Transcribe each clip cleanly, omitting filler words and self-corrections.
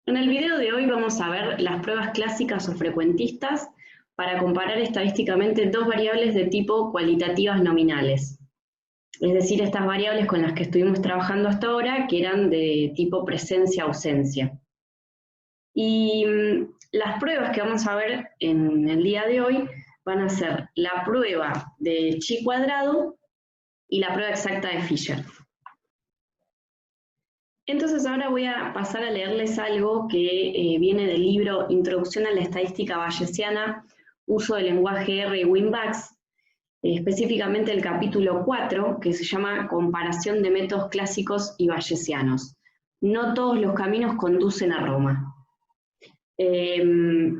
En el video de hoy vamos a ver las pruebas clásicas o frecuentistas para comparar estadísticamente dos variables de tipo cualitativas nominales. Es decir, estas variables con las que estuvimos trabajando hasta ahora, que eran de tipo presencia-ausencia. Y las pruebas que vamos a ver en el día de hoy van a ser la prueba de chi cuadrado y la prueba exacta de Fisher. Entonces ahora voy a pasar a leerles algo que viene del libro Introducción a la Estadística Bayesiana, Uso del lenguaje R y Wim-Bax, específicamente el capítulo 4, que se llama Comparación de métodos clásicos y bayesianos. No todos los caminos conducen a Roma.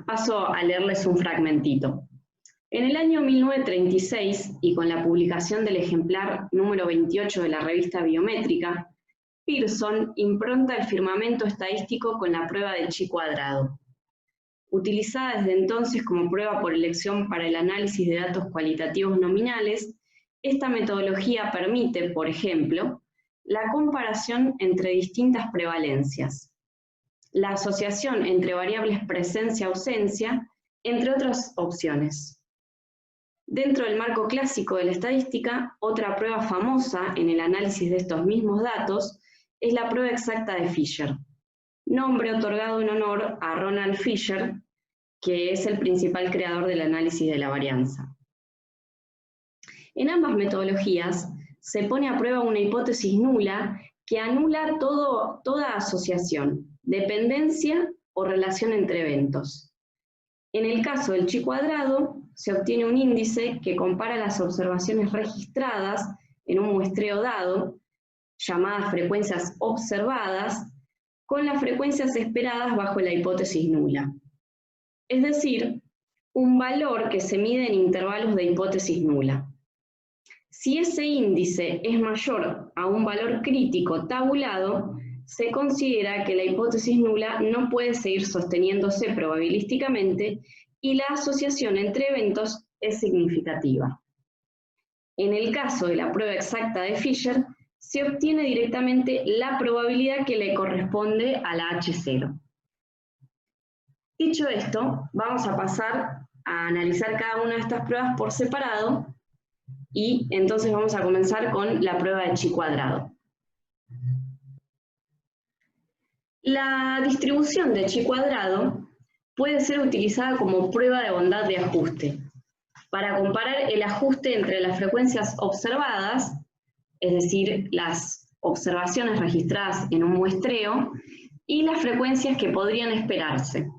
Paso a leerles un fragmentito. En el año 1936, y con la publicación del ejemplar número 28 de la revista Biométrica, Pearson impronta el firmamento estadístico con la prueba de chi cuadrado. Utilizada desde entonces como prueba por elección para el análisis de datos cualitativos nominales, esta metodología permite, por ejemplo, la comparación entre distintas prevalencias, la asociación entre variables presencia-ausencia, entre otras opciones. Dentro del marco clásico de la estadística, otra prueba famosa en el análisis de estos mismos datos es la prueba exacta de Fisher, nombre otorgado en honor a Ronald Fisher, que es el principal creador del análisis de la varianza. En ambas metodologías se pone a prueba una hipótesis nula que anula toda asociación, dependencia o relación entre eventos. En el caso del chi cuadrado, se obtiene un índice que compara las observaciones registradas en un muestreo dado, llamadas frecuencias observadas, con las frecuencias esperadas bajo la hipótesis nula. Es decir, un valor que se mide en intervalos de hipótesis nula. Si ese índice es mayor a un valor crítico tabulado, se considera que la hipótesis nula no puede seguir sosteniéndose probabilísticamente y la asociación entre eventos es significativa. En el caso de la prueba exacta de Fisher, se obtiene directamente la probabilidad que le corresponde a la H0. Dicho esto, vamos a pasar a analizar cada una de estas pruebas por separado y entonces vamos a comenzar con la prueba de chi cuadrado. La distribución de chi cuadrado puede ser utilizada como prueba de bondad de ajuste para comparar el ajuste entre las frecuencias observadas, es decir, las observaciones registradas en un muestreo, y las frecuencias que podrían esperarse.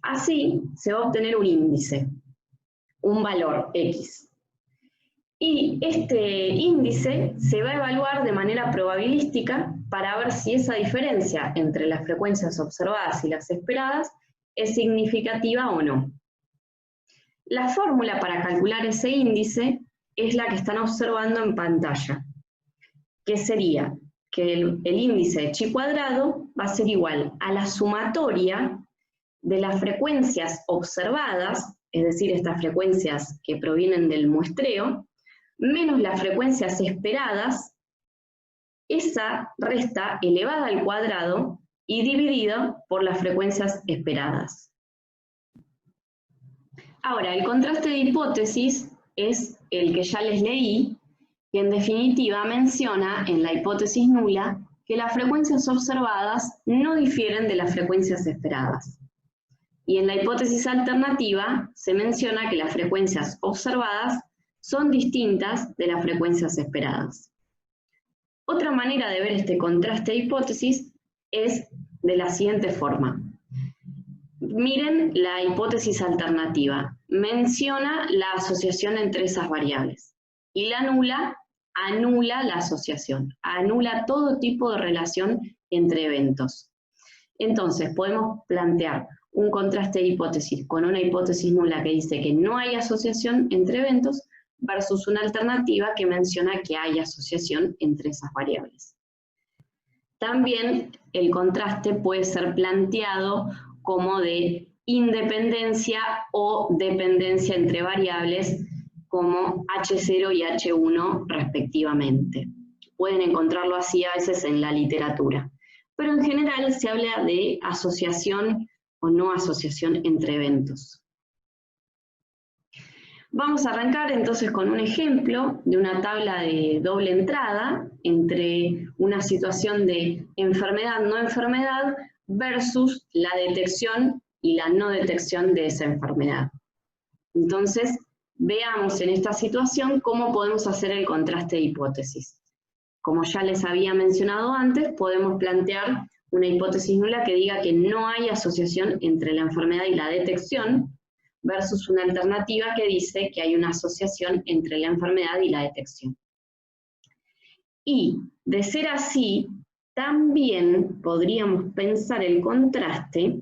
Así se va a obtener un índice, un valor X. Y este índice se va a evaluar de manera probabilística para ver si esa diferencia entre las frecuencias observadas y las esperadas es significativa o no. La fórmula para calcular ese índice es la que están observando en pantalla, que sería que el índice de chi cuadrado va a ser igual a la sumatoria de las frecuencias observadas, es decir, estas frecuencias que provienen del muestreo, menos las frecuencias esperadas, esa resta elevada al cuadrado y dividida por las frecuencias esperadas. Ahora, el contraste de hipótesis es el que ya les leí, que en definitiva menciona en la hipótesis nula que las frecuencias observadas no difieren de las frecuencias esperadas. Y en la hipótesis alternativa se menciona que las frecuencias observadas son distintas de las frecuencias esperadas. Otra manera de ver este contraste de hipótesis es de la siguiente forma. Miren la hipótesis alternativa. Menciona la asociación entre esas variables. Y la nula anula la asociación, anula todo tipo de relación entre eventos. Entonces, podemos plantear un contraste de hipótesis con una hipótesis nula que dice que no hay asociación entre eventos versus una alternativa que menciona que hay asociación entre esas variables. También el contraste puede ser planteado como de independencia o dependencia entre variables como H0 y H1 respectivamente. Pueden encontrarlo así a veces en la literatura. pero en general se habla de asociación o no asociación entre eventos. Vamos a arrancar entonces con un ejemplo de una tabla de doble entrada entre una situación de enfermedad-no enfermedad versus la detección y la no detección de esa enfermedad. Entonces, veamos en esta situación cómo podemos hacer el contraste de hipótesis. Como ya les había mencionado antes, podemos plantear una hipótesis nula que diga que no hay asociación entre la enfermedad y la detección, versus una alternativa que dice que hay una asociación entre la enfermedad y la detección. Y, de ser así, también podríamos pensar el contraste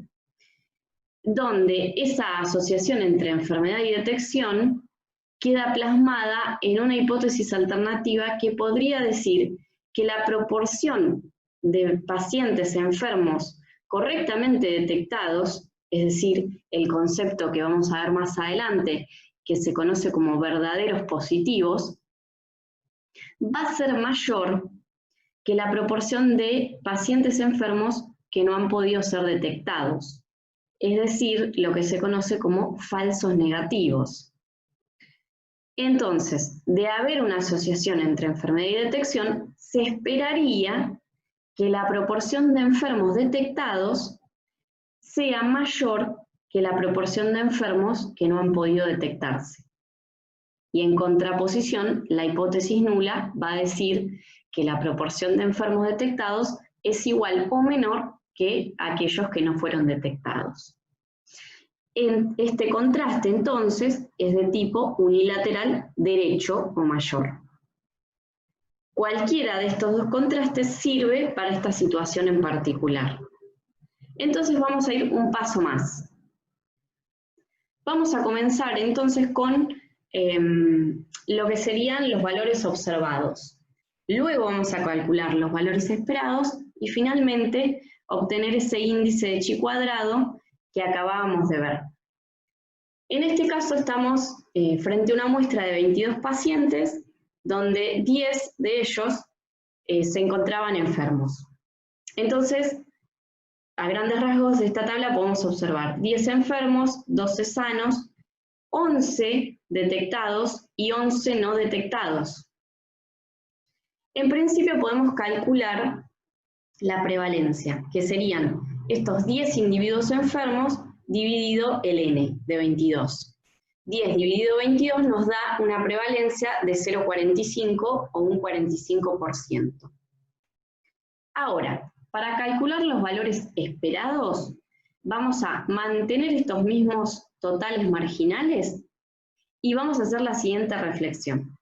donde esa asociación entre enfermedad y detección queda plasmada en una hipótesis alternativa que podría decir que la proporción de pacientes enfermos correctamente detectados, es decir, el concepto que vamos a ver más adelante, que se conoce como verdaderos positivos, va a ser mayor que la proporción de pacientes enfermos que no han podido ser detectados, es decir, lo que se conoce como falsos negativos. Entonces, de haber una asociación entre enfermedad y detección, se esperaría que la proporción de enfermos detectados sea mayor que la proporción de enfermos que no han podido detectarse. Y en contraposición, la hipótesis nula va a decir que la proporción de enfermos detectados es igual o menor que aquellos que no fueron detectados. Este contraste, entonces, es de tipo unilateral derecho o mayor. Cualquiera de estos dos contrastes sirve para esta situación en particular. Entonces vamos a ir un paso más. Vamos a comenzar entonces con lo que serían los valores observados. Luego vamos a calcular los valores esperados y finalmente obtener ese índice de chi cuadrado que acabábamos de ver. En este caso estamos frente a una muestra de 22 pacientes, donde 10 de ellos se encontraban enfermos. Entonces, a grandes rasgos de esta tabla podemos observar 10 enfermos, 12 sanos, 11 detectados y 11 no detectados. En principio podemos calcular la prevalencia, que serían estos 10 individuos enfermos dividido el n de 22. 10 dividido 22 nos da una prevalencia de 0,45 o un 45%. Ahora, para calcular los valores esperados, vamos a mantener estos mismos totales marginales y vamos a hacer la siguiente reflexión.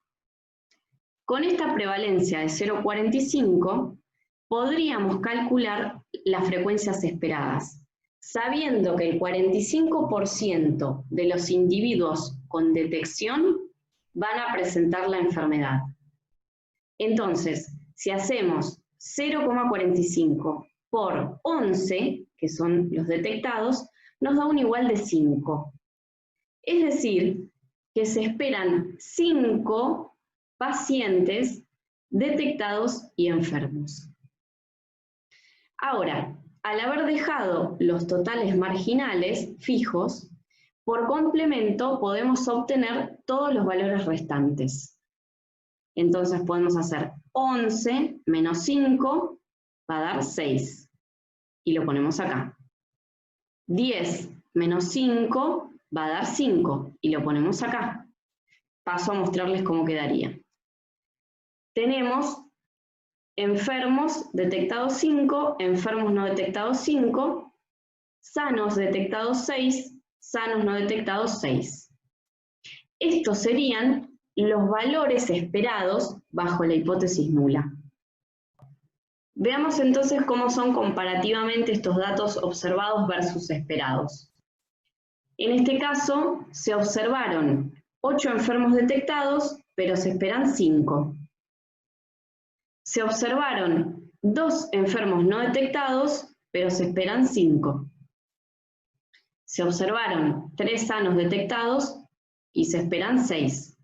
Con esta prevalencia de 0,45 podríamos calcular las frecuencias esperadas, sabiendo que el 45% de los individuos con detección van a presentar la enfermedad. Entonces, si hacemos 0,45 por 11, que son los detectados, nos da un igual de 5. Es decir, que se esperan 5 pacientes detectados y enfermos. Ahora, al haber dejado los totales marginales fijos, por complemento podemos obtener todos los valores restantes. Entonces podemos hacer 11 menos 5 va a dar 6. Y lo ponemos acá. 10 menos 5 va a dar 5. Y lo ponemos acá. Paso a mostrarles cómo quedaría. Tenemos enfermos detectados 5, enfermos no detectados 5, sanos detectados 6, sanos no detectados 6. Estos serían los valores esperados bajo la hipótesis nula. Veamos entonces cómo son comparativamente estos datos observados versus esperados. En este caso, se observaron 8 enfermos detectados, pero se esperan 5. Se observaron 2 enfermos no detectados, pero se esperan 5. Se observaron 3 sanos detectados y se esperan 6.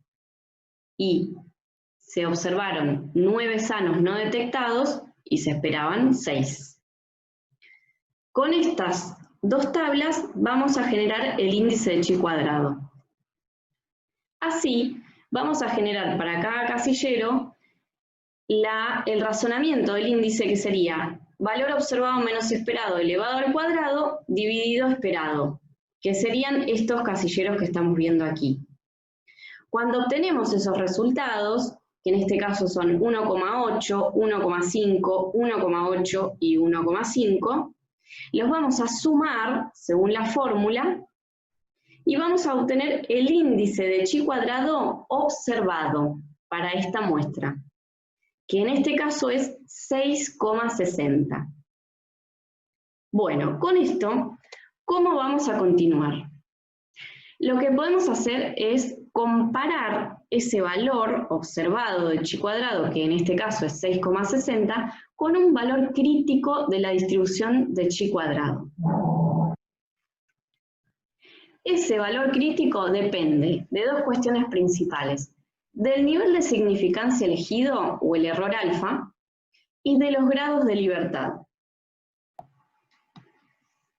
Y se observaron 9 sanos no detectados y se esperaban 6. Con estas dos tablas vamos a generar el índice de chi cuadrado. Así, vamos a generar para cada casillero el razonamiento del índice, que sería valor observado menos esperado elevado al cuadrado dividido esperado, que serían estos casilleros que estamos viendo aquí. Cuando obtenemos esos resultados, que en este caso son 1,8, 1,5, 1,8 y 1,5, los vamos a sumar según la fórmula y vamos a obtener el índice de chi cuadrado observado para esta muestra, que en este caso es 6,60. Bueno, con esto, ¿cómo vamos a continuar? Lo que podemos hacer es comparar ese valor observado de chi cuadrado, que en este caso es 6,60, con un valor crítico de la distribución de chi cuadrado. Ese valor crítico depende de dos cuestiones principales: del nivel de significancia elegido, o el error alfa, y de los grados de libertad.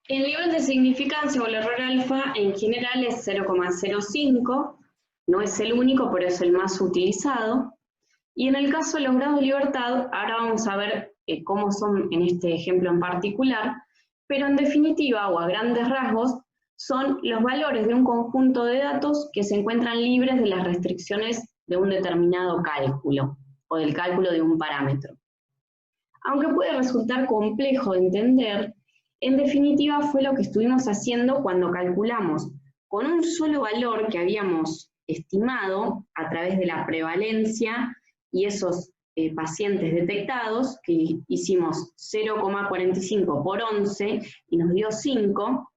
El nivel de significancia o el error alfa en general es 0,05, no es el único, pero es el más utilizado. Y en el caso de los grados de libertad, ahora vamos a ver cómo son en este ejemplo en particular, pero en definitiva, o a grandes rasgos, son los valores de un conjunto de datos que se encuentran libres de las restricciones de un determinado cálculo, o del cálculo de un parámetro. Aunque puede resultar complejo de entender, en definitiva fue lo que estuvimos haciendo cuando calculamos con un solo valor que habíamos estimado a través de la prevalencia y esos pacientes detectados, que hicimos 0,45 por 11 y nos dio 5.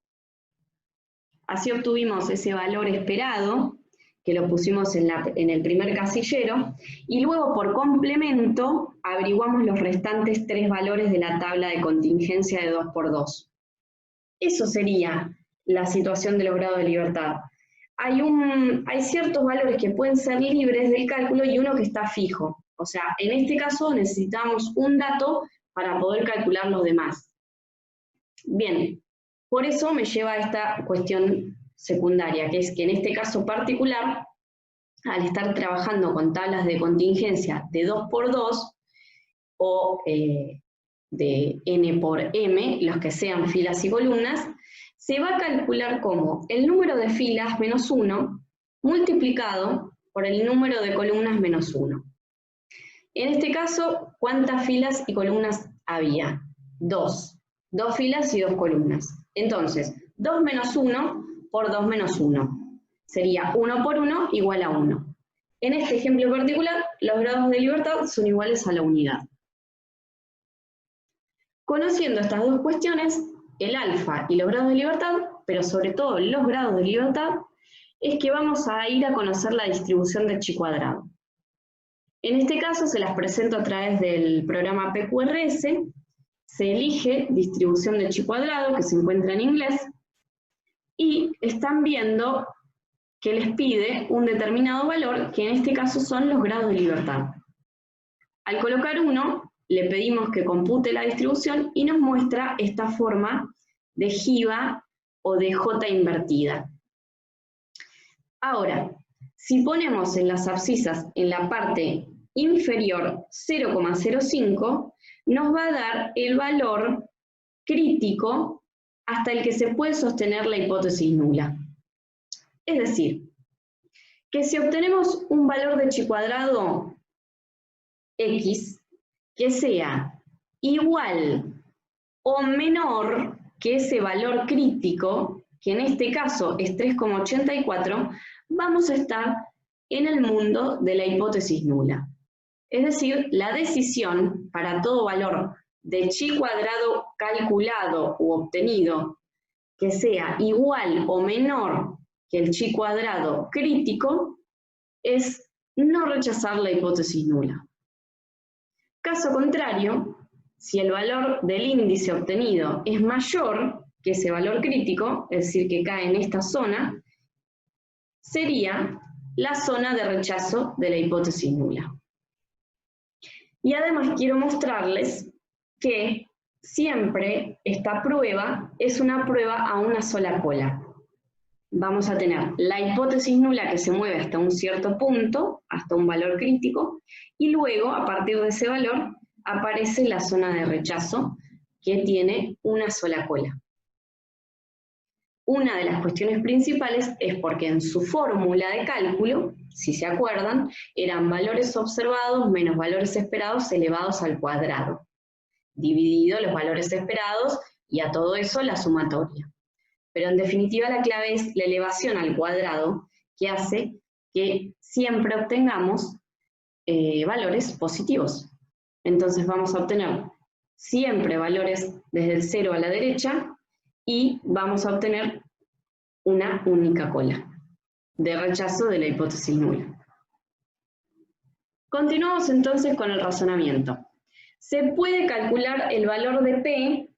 Así obtuvimos ese valor esperado, que lo pusimos en el primer casillero, y luego por complemento averiguamos los restantes 3 valores de la tabla de contingencia de 2×2. Eso sería la situación de los grados de libertad. Hay ciertos valores que pueden ser libres del cálculo y uno que está fijo. O sea, en este caso necesitamos un dato para poder calcular los demás. Bien, por eso me lleva a esta cuestión secundaria, que es que en este caso particular, al estar trabajando con tablas de contingencia de 2×2 o de n por m, los que sean filas y columnas, se va a calcular como el número de filas menos 1 multiplicado por el número de columnas menos 1. En este caso, ¿cuántas filas y columnas había? 2. 2 filas y 2 columnas. Entonces, 2 menos 1 por 2 menos 1. Sería 1 por 1 igual a 1. En este ejemplo particular, los grados de libertad son iguales a la unidad. Conociendo estas dos cuestiones, el alfa y los grados de libertad, pero sobre todo los grados de libertad, es que vamos a ir a conocer la distribución de chi cuadrado. En este caso se las presento a través del programa PQRS. Se elige distribución de chi cuadrado, que se encuentra en inglés, y están viendo que les pide un determinado valor, que en este caso son los grados de libertad. Al colocar 1, le pedimos que compute la distribución y nos muestra esta forma de jiva o de J invertida. Ahora, si ponemos en las abscisas en la parte inferior 0,05, nos va a dar el valor crítico hasta el que se puede sostener la hipótesis nula. Es decir, que si obtenemos un valor de chi cuadrado X que sea igual o menor que ese valor crítico, que en este caso es 3,84, vamos a estar en el mundo de la hipótesis nula. Es decir, la decisión para todo valor de chi cuadrado calculado u obtenido que sea igual o menor que el chi cuadrado crítico es no rechazar la hipótesis nula. Caso contrario, si el valor del índice obtenido es mayor que ese valor crítico, es decir, que cae en esta zona, sería la zona de rechazo de la hipótesis nula. Y además quiero mostrarles que siempre esta prueba es una prueba a una sola cola. Vamos a tener la hipótesis nula que se mueve hasta un cierto punto, hasta un valor crítico, y luego, a partir de ese valor, aparece la zona de rechazo, que tiene una sola cola. Una de las cuestiones principales es porque en su fórmula de cálculo, si se acuerdan, eran valores observados menos valores esperados elevados al cuadrado, dividido los valores esperados y a todo eso la sumatoria. Pero en definitiva la clave es la elevación al cuadrado, que hace que siempre obtengamos valores positivos. Entonces vamos a obtener siempre valores desde el 0 a la derecha y vamos a obtener una única cola de rechazo de la hipótesis nula. Continuamos entonces con el razonamiento. Se puede calcular el valor de P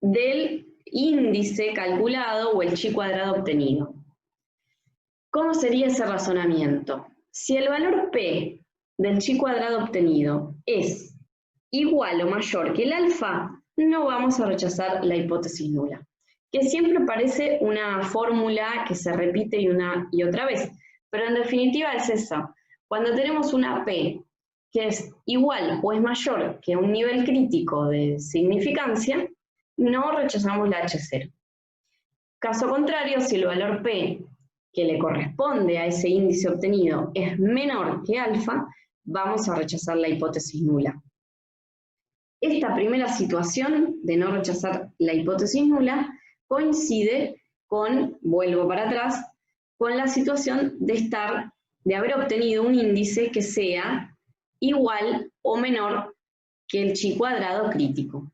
del índice calculado o el chi cuadrado obtenido. ¿Cómo sería ese razonamiento? Si el valor P del chi cuadrado obtenido es igual o mayor que el alfa, no vamos a rechazar la hipótesis nula, que siempre parece una fórmula que se repite una y otra vez, pero en definitiva es esa. Cuando tenemos una P que es igual o es mayor que un nivel crítico de significancia, no rechazamos la H0. Caso contrario, si el valor P que le corresponde a ese índice obtenido es menor que alfa, vamos a rechazar la hipótesis nula. Esta primera situación de no rechazar la hipótesis nula coincide con, vuelvo para atrás, con la situación de haber obtenido un índice que sea igual o menor que el chi cuadrado crítico.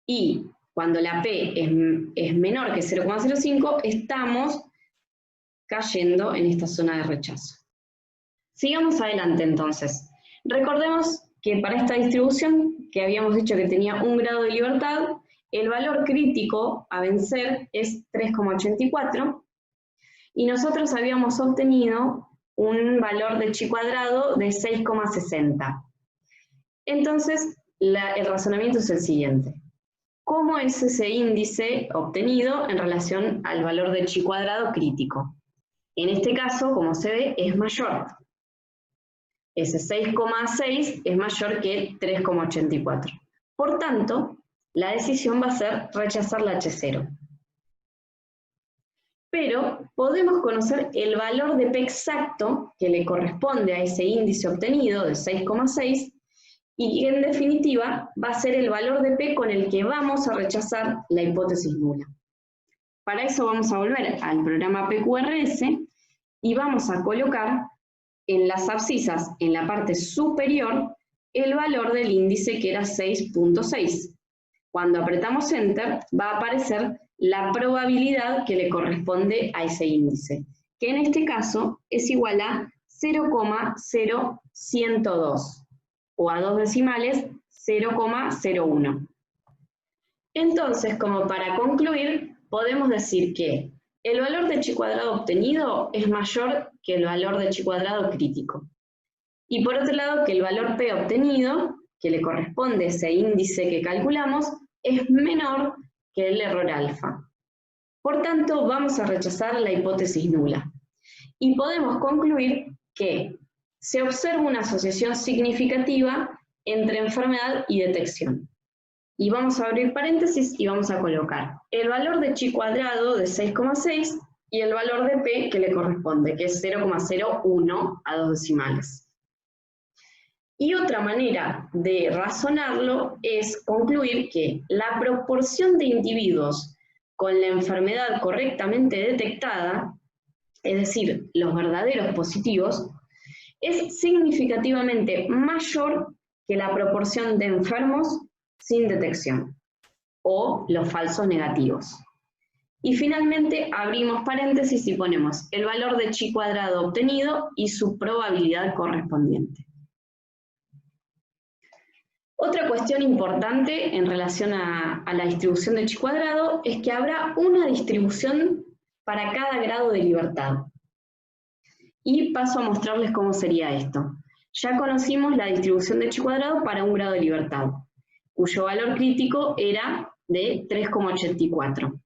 Y cuando la P es menor que 0,05, estamos cayendo en esta zona de rechazo. Sigamos adelante entonces. Recordemos que para esta distribución, que habíamos dicho que tenía un grado de libertad, el valor crítico a vencer es 3,84 y nosotros habíamos obtenido un valor de chi cuadrado de 6,60. Entonces, el razonamiento es el siguiente. ¿Cómo es ese índice obtenido en relación al valor de chi cuadrado crítico? En este caso, como se ve, es mayor. Ese 6,6 es mayor que 3,84. Por tanto, la decisión va a ser rechazar la H0. Pero podemos conocer el valor de P exacto que le corresponde a ese índice obtenido de 6,6 y en definitiva va a ser el valor de P con el que vamos a rechazar la hipótesis nula. Para eso vamos a volver al programa PQRS y vamos a colocar en las abscisas, en la parte superior, el valor del índice que era 6,6. Cuando apretamos Enter va a aparecer la probabilidad que le corresponde a ese índice, que en este caso es igual a 0,0102, o a dos decimales 0,01. Entonces, como para concluir, podemos decir que el valor de chi cuadrado obtenido es mayor que el valor de chi cuadrado crítico. Y por otro lado, que el valor P obtenido, que le corresponde a ese índice que calculamos, es menor que el error alfa. Por tanto, vamos a rechazar la hipótesis nula. Y podemos concluir que se observa una asociación significativa entre enfermedad y detección. Y vamos a abrir paréntesis y vamos a colocar el valor de chi cuadrado de 6,6 y el valor de P que le corresponde, que es 0,01 a dos decimales. Y otra manera de razonarlo es concluir que la proporción de individuos con la enfermedad correctamente detectada, es decir, los verdaderos positivos, es significativamente mayor que la proporción de enfermos sin detección, o los falsos negativos. Y finalmente abrimos paréntesis y ponemos el valor de chi cuadrado obtenido y su probabilidad correspondiente. Otra cuestión importante en relación a la distribución de chi cuadrado es que habrá una distribución para cada grado de libertad. Y paso a mostrarles cómo sería esto. Ya conocimos la distribución de chi cuadrado para un grado de libertad. cuyo valor crítico era de 3,84.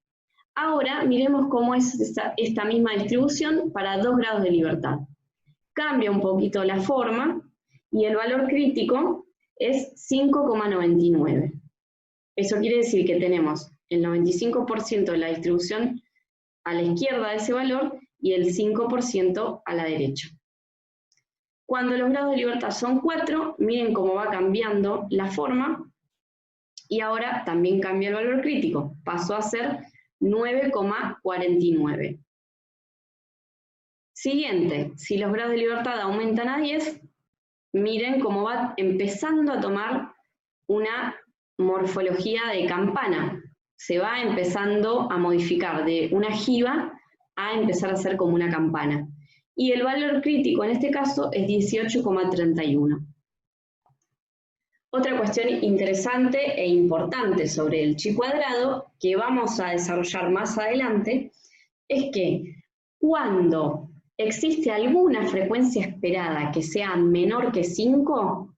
Ahora miremos cómo es esta misma distribución para 2 grados de libertad. Cambia un poquito la forma y el valor crítico es 5,99. Eso quiere decir que tenemos el 95% de la distribución a la izquierda de ese valor y el 5% a la derecha. Cuando los grados de libertad son 4, miren cómo va cambiando la forma y ahora también cambia el valor crítico, pasó a ser 9,49. Siguiente, si los grados de libertad aumentan a 10, miren cómo va empezando a tomar una morfología de campana. Se va empezando a modificar de una jiba a empezar a ser como una campana. Y el valor crítico en este caso es 18,31. Otra cuestión interesante e importante sobre el chi cuadrado que vamos a desarrollar más adelante es que cuando existe alguna frecuencia esperada que sea menor que 5,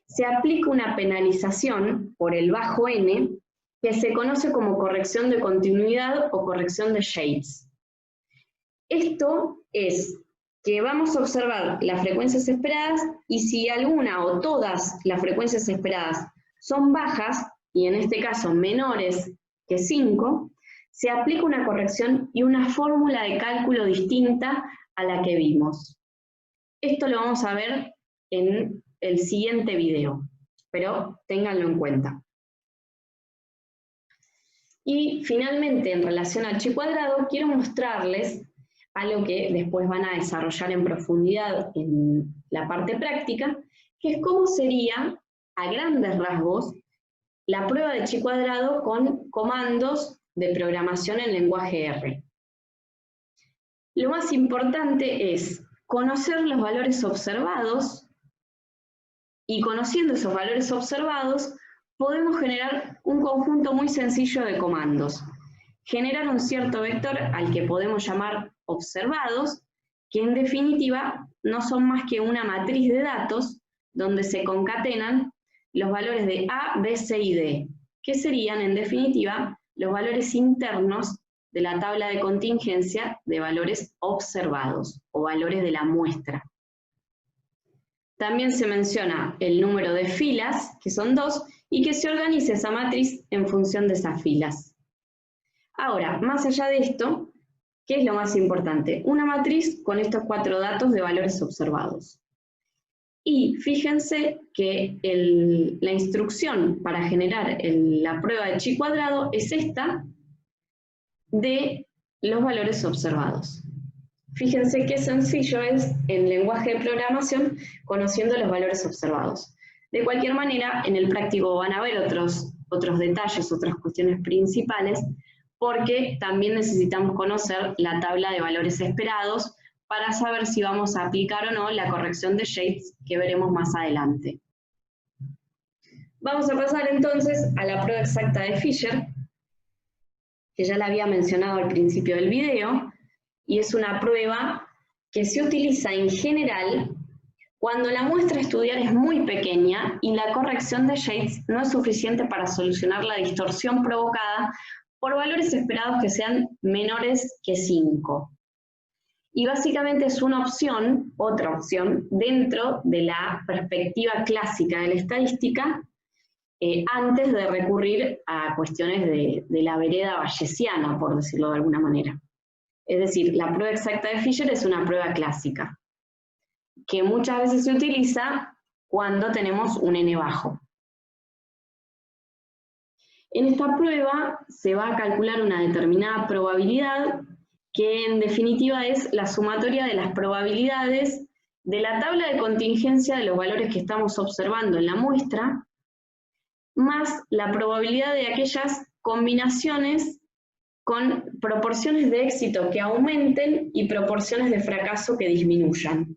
se aplica una penalización por el bajo n que se conoce como corrección de continuidad o corrección de shades. Esto es que vamos a observar las frecuencias esperadas y si alguna o todas las frecuencias esperadas son bajas, y en este caso menores que 5, se aplica una corrección y una fórmula de cálculo distinta a la que vimos. Esto lo vamos a ver en el siguiente video, pero ténganlo en cuenta. Y finalmente, en relación al chi cuadrado, quiero mostrarles algo que después van a desarrollar en profundidad en la parte práctica, que es cómo sería, a grandes rasgos, la prueba de chi cuadrado con comandos de programación en lenguaje R. Lo más importante es conocer los valores observados, y conociendo esos valores observados, podemos generar un conjunto muy sencillo de comandos. Generar un cierto vector al que podemos llamar observados, que en definitiva no son más que una matriz de datos donde se concatenan los valores de A, B, C y D, que serían en definitiva los valores internos de la tabla de contingencia de valores observados o valores de la muestra. También se menciona el número de filas, que son 2, y que se organiza esa matriz en función de esas filas. Ahora, más allá de esto, ¿qué es lo más importante? Una matriz con estos 4 datos de valores observados. Y fíjense que la instrucción para generar la prueba de chi cuadrado es esta de los valores observados. Fíjense qué sencillo es en lenguaje de programación conociendo los valores observados. De cualquier manera, en el práctico van a haber otros detalles, otras cuestiones principales, porque también necesitamos conocer la tabla de valores esperados para saber si vamos a aplicar o no la corrección de shades que veremos más adelante. Vamos a pasar entonces a la prueba exacta de Fisher, que ya la había mencionado al principio del video, y es una prueba que se utiliza en general cuando la muestra a estudiar es muy pequeña y la corrección de shades no es suficiente para solucionar la distorsión provocada por valores esperados que sean menores que 5. Y básicamente es una opción, otra opción, dentro de la perspectiva clásica de la estadística, antes de recurrir a cuestiones de la vereda bayesiana, por decirlo de alguna manera. Es decir, la prueba exacta de Fisher es una prueba clásica, que muchas veces se utiliza cuando tenemos un n bajo. En esta prueba se va a calcular una determinada probabilidad, que en definitiva es la sumatoria de las probabilidades de la tabla de contingencia de los valores que estamos observando en la muestra, más la probabilidad de aquellas combinaciones con proporciones de éxito que aumenten y proporciones de fracaso que disminuyan,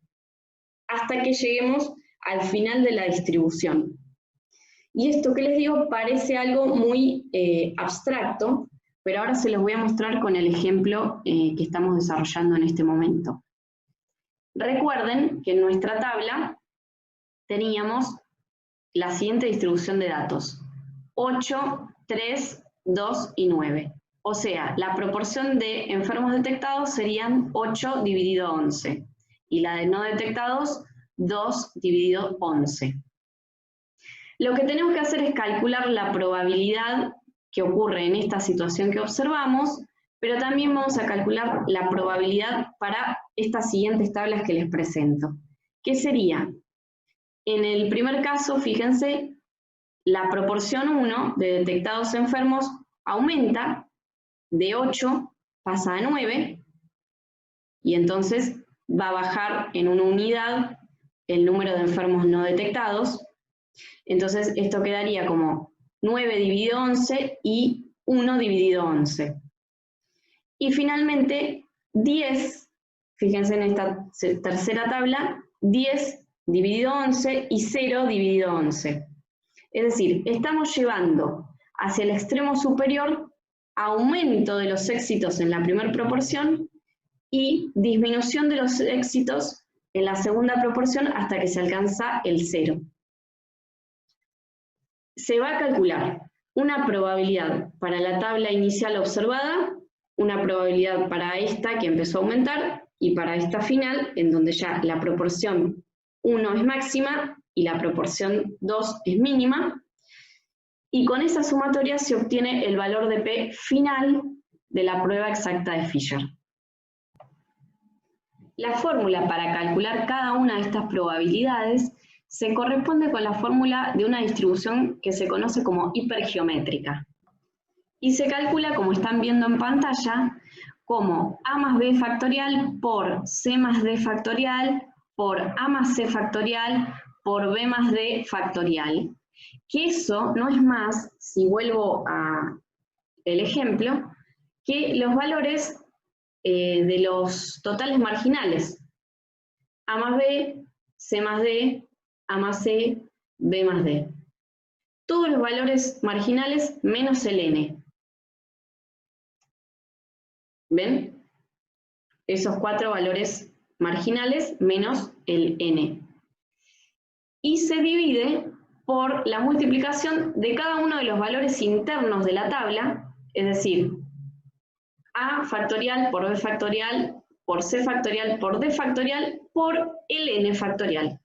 hasta que lleguemos al final de la distribución. Y esto que les digo parece algo muy abstracto, pero ahora se los voy a mostrar con el ejemplo que estamos desarrollando en este momento. Recuerden que en nuestra tabla teníamos la siguiente distribución de datos. 8, 3, 2 y 9. O sea, la proporción de enfermos detectados serían 8 dividido 11. Y la de no detectados, 2 dividido 11. Lo que tenemos que hacer es calcular la probabilidad que ocurre en esta situación que observamos, pero también vamos a calcular la probabilidad para estas siguientes tablas que les presento. ¿Qué sería? En el primer caso, fíjense, la proporción 1 de detectados enfermos aumenta de 8, pasa a 9, y entonces va a bajar en una unidad el número de enfermos no detectados. Entonces esto quedaría como 9 dividido 11 y 1 dividido 11. Y finalmente 10, fíjense en esta tercera tabla, 10 dividido 11 y 0 dividido 11. Es decir, estamos llevando hacia el extremo superior aumento de los éxitos en la primera proporción y disminución de los éxitos en la segunda proporción hasta que se alcanza el 0. Se va a calcular una probabilidad para la tabla inicial observada, una probabilidad para esta que empezó a aumentar y para esta final, en donde ya la proporción 1 es máxima y la proporción 2 es mínima, y con esa sumatoria se obtiene el valor de P final de la prueba exacta de Fisher. La fórmula para calcular cada una de estas probabilidades se corresponde con la fórmula de una distribución que se conoce como hipergeométrica. Y se calcula, como están viendo en pantalla, como A más B factorial por C más D factorial por A más C factorial por B más D factorial. Que eso no es más, si vuelvo al ejemplo, que los valores de los totales marginales. A más B, C más D, A más C, B más D. Todos los valores marginales menos el N. ¿Ven? Esos 4 valores marginales menos el N. Y se divide por la multiplicación de cada uno de los valores internos de la tabla, es decir, A factorial por B factorial por C factorial por D factorial por el N factorial.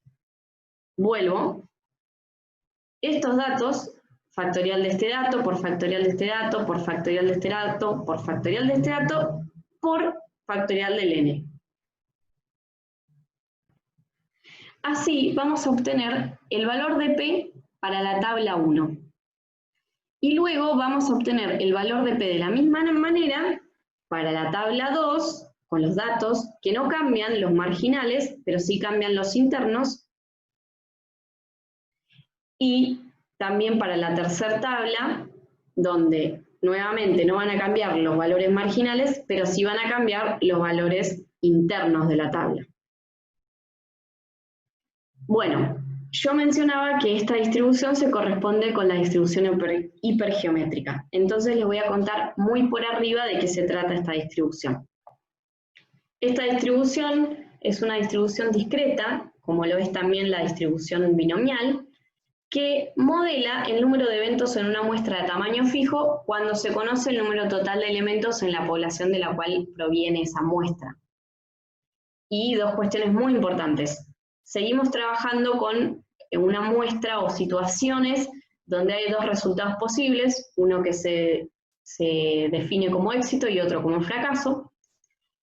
Vuelvo. Estos datos, factorial de este dato, por factorial de este dato, por factorial de este dato, por factorial de este dato, por factorial del N. Así vamos a obtener el valor de P para la tabla 1. Y luego vamos a obtener el valor de P de la misma manera para la tabla 2, con los datos que no cambian los marginales, pero sí cambian los internos. Y también para la tercera tabla, donde nuevamente no van a cambiar los valores marginales, pero sí van a cambiar los valores internos de la tabla. Bueno, yo mencionaba que esta distribución se corresponde con la distribución hipergeométrica. Entonces les voy a contar muy por arriba de qué se trata esta distribución. Esta distribución es una distribución discreta, como lo es también la distribución binomial, que modela el número de eventos en una muestra de tamaño fijo cuando se conoce el número total de elementos en la población de la cual proviene esa muestra. Y dos cuestiones muy importantes. Seguimos trabajando con una muestra o situaciones donde hay dos resultados posibles, uno que se define como éxito y otro como fracaso.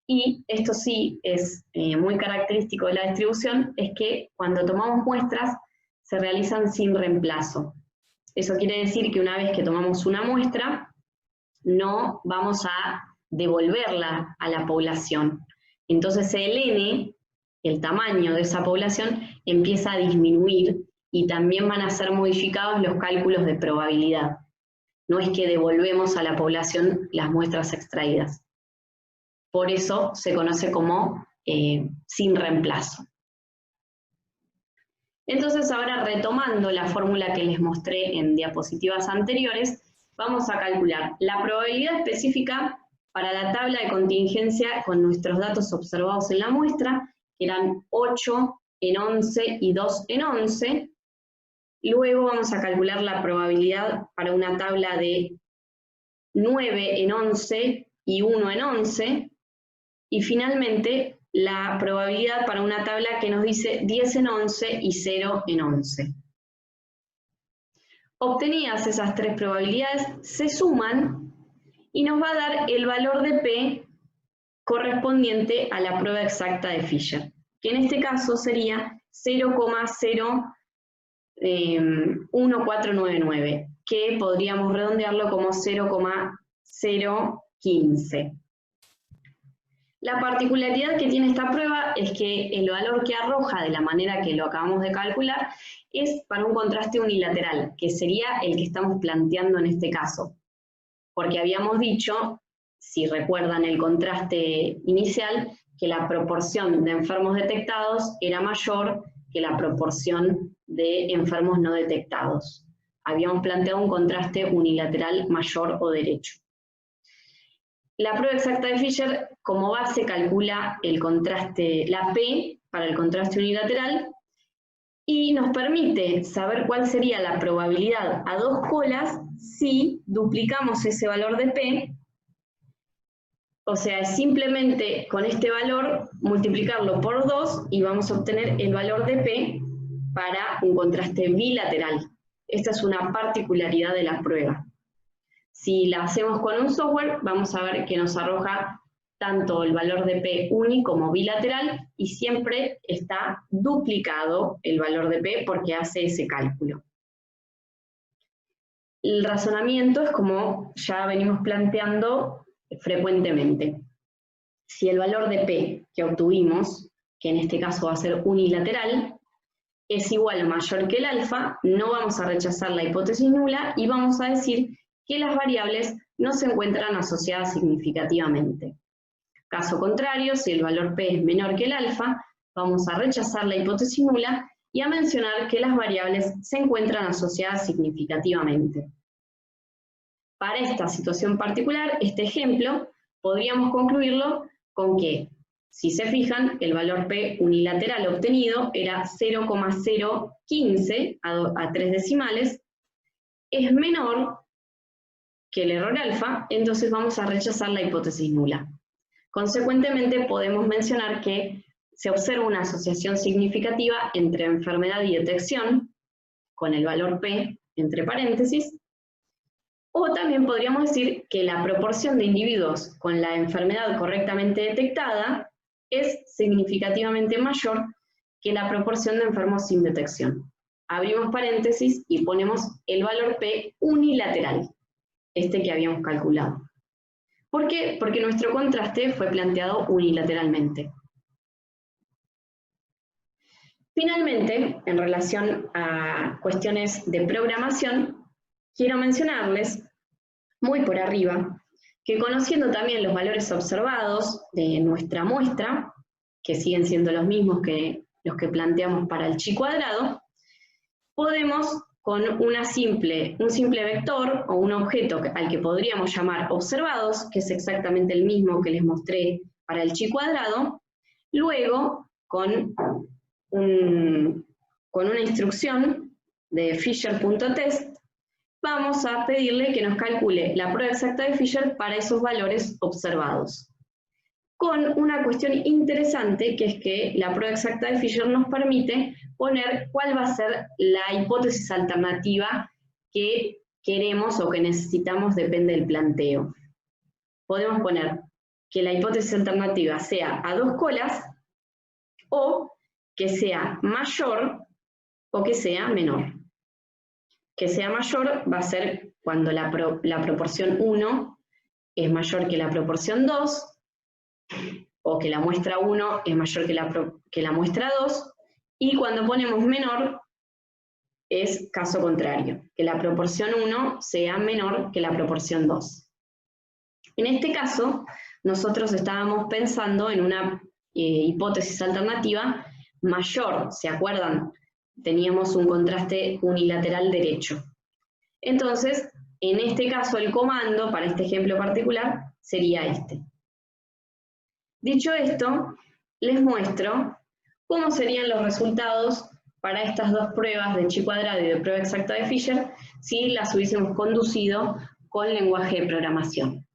Y esto sí es muy característico de la distribución, es que cuando tomamos muestras se realizan sin reemplazo. Eso quiere decir que una vez que tomamos una muestra, no vamos a devolverla a la población. Entonces el N, el tamaño de esa población, empieza a disminuir y también van a ser modificados los cálculos de probabilidad. No es que devolvemos a la población las muestras extraídas. Por eso se conoce como sin reemplazo. Entonces ahora, retomando la fórmula que les mostré en diapositivas anteriores, vamos a calcular la probabilidad específica para la tabla de contingencia con nuestros datos observados en la muestra, que eran 8 en 11 y 2 en 11, Luego vamos a calcular la probabilidad para una tabla de 9 en 11 y 1 en 11. Y finalmente la probabilidad para una tabla que nos dice 10 en 11 y 0 en 11. Obtenidas esas tres probabilidades, se suman y nos va a dar el valor de P correspondiente a la prueba exacta de Fisher, que en este caso sería 0,01499, que podríamos redondearlo como 0,015. La particularidad que tiene esta prueba es que el valor que arroja, de la manera que lo acabamos de calcular, es para un contraste unilateral, que sería el que estamos planteando en este caso. Porque habíamos dicho, si recuerdan el contraste inicial, que la proporción de enfermos detectados era mayor que la proporción de enfermos no detectados. Habíamos planteado un contraste unilateral mayor o derecho. La prueba exacta de Fisher, como base, calcula el contraste, la P para el contraste unilateral, y nos permite saber cuál sería la probabilidad a dos colas si duplicamos ese valor de P. O sea, simplemente con este valor multiplicarlo por 2 y vamos a obtener el valor de P para un contraste bilateral. Esta es una particularidad de la prueba. Si la hacemos con un software, vamos a ver que nos arroja tanto el valor de P uni como bilateral, y siempre está duplicado el valor de P porque hace ese cálculo. El razonamiento es como ya venimos planteando frecuentemente. Si el valor de P que obtuvimos, que en este caso va a ser unilateral, es igual o mayor que el alfa, no vamos a rechazar la hipótesis nula y vamos a decir que las variables no se encuentran asociadas significativamente. Caso contrario, si el valor P es menor que el alfa, vamos a rechazar la hipótesis nula y a mencionar que las variables se encuentran asociadas significativamente. Para esta situación particular, este ejemplo, podríamos concluirlo con que, si se fijan, el valor P unilateral obtenido era 0,015 a 3 decimales, es menor que el error alfa, entonces vamos a rechazar la hipótesis nula. Consecuentemente, podemos mencionar que se observa una asociación significativa entre enfermedad y detección, con el valor P entre paréntesis, o también podríamos decir que la proporción de individuos con la enfermedad correctamente detectada es significativamente mayor que la proporción de enfermos sin detección. Abrimos paréntesis y ponemos el valor P unilateral, este que habíamos calculado. ¿Por qué? Porque nuestro contraste fue planteado unilateralmente. Finalmente, en relación a cuestiones de programación, quiero mencionarles, muy por arriba, que conociendo también los valores observados de nuestra muestra, que siguen siendo los mismos que los que planteamos para el chi cuadrado, podemos con un simple vector o un objeto al que podríamos llamar observados, que es exactamente el mismo que les mostré para el chi cuadrado, luego con una instrucción de Fisher.test, vamos a pedirle que nos calcule la prueba exacta de Fisher para esos valores observados. Con una cuestión interesante, que es que la prueba exacta de Fisher nos permite poner cuál va a ser la hipótesis alternativa que queremos o que necesitamos, depende del planteo. Podemos poner que la hipótesis alternativa sea a dos colas, o que sea mayor o que sea menor. Que sea mayor va a ser cuando la proporción 1 es mayor que la proporción 2, o que la muestra 1 es mayor que la muestra 2, y cuando ponemos menor es caso contrario, que la proporción 1 sea menor que la proporción 2. En este caso, nosotros estábamos pensando en una hipótesis alternativa mayor, ¿se acuerdan? Teníamos un contraste unilateral derecho. Entonces, en este caso, el comando para este ejemplo particular sería este. Dicho esto, les muestro cómo serían los resultados para estas dos pruebas de chi cuadrado y de prueba exacta de Fisher si las hubiésemos conducido con lenguaje de programación.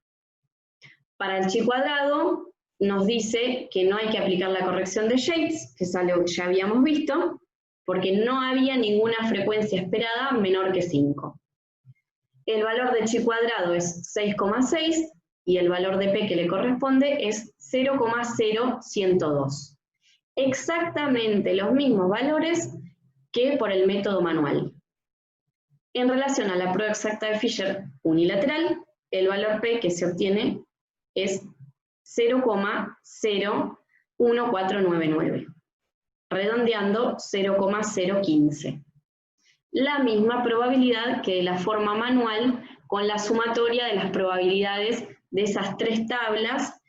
Para el chi cuadrado nos dice que no hay que aplicar la corrección de Yates, que es algo que ya habíamos visto, porque no había ninguna frecuencia esperada menor que 5. El valor de chi cuadrado es 6,6 y el valor de P que le corresponde es 0,0102. Exactamente los mismos valores que por el método manual. En relación a la prueba exacta de Fisher unilateral, el valor P que se obtiene es 0,01499, redondeando 0,015. La misma probabilidad que de la forma manual con la sumatoria de las probabilidades de esas tres tablas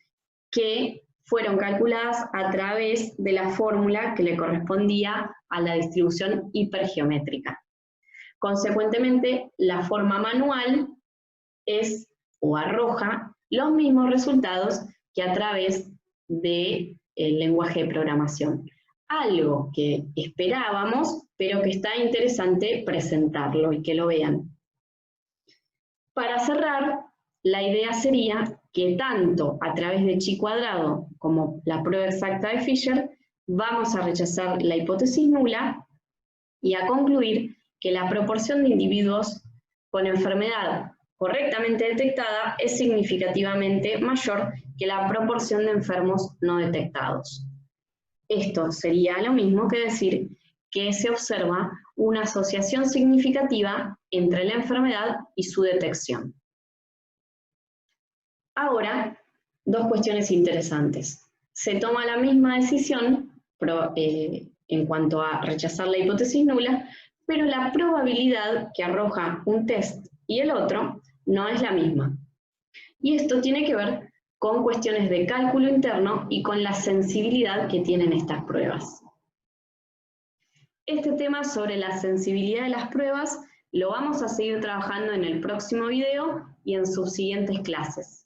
que fueron calculadas a través de la fórmula que le correspondía a la distribución hipergeométrica. Consecuentemente, la forma manual es o arroja los mismos resultados que a través del lenguaje de programación. Algo que esperábamos, pero que está interesante presentarlo y que lo vean. Para cerrar, la idea sería que tanto a través de chi cuadrado como la prueba exacta de Fisher, vamos a rechazar la hipótesis nula y a concluir que la proporción de individuos con enfermedad correctamente detectada es significativamente mayor que la proporción de enfermos no detectados. Esto sería lo mismo que decir que se observa una asociación significativa entre la enfermedad y su detección. Ahora, dos cuestiones interesantes. Se toma la misma decisión en cuanto a rechazar la hipótesis nula, pero la probabilidad que arroja un test y el otro no es la misma. Y esto tiene que ver con cuestiones de cálculo interno y con la sensibilidad que tienen estas pruebas. Este tema sobre la sensibilidad de las pruebas lo vamos a seguir trabajando en el próximo video y en sus siguientes clases.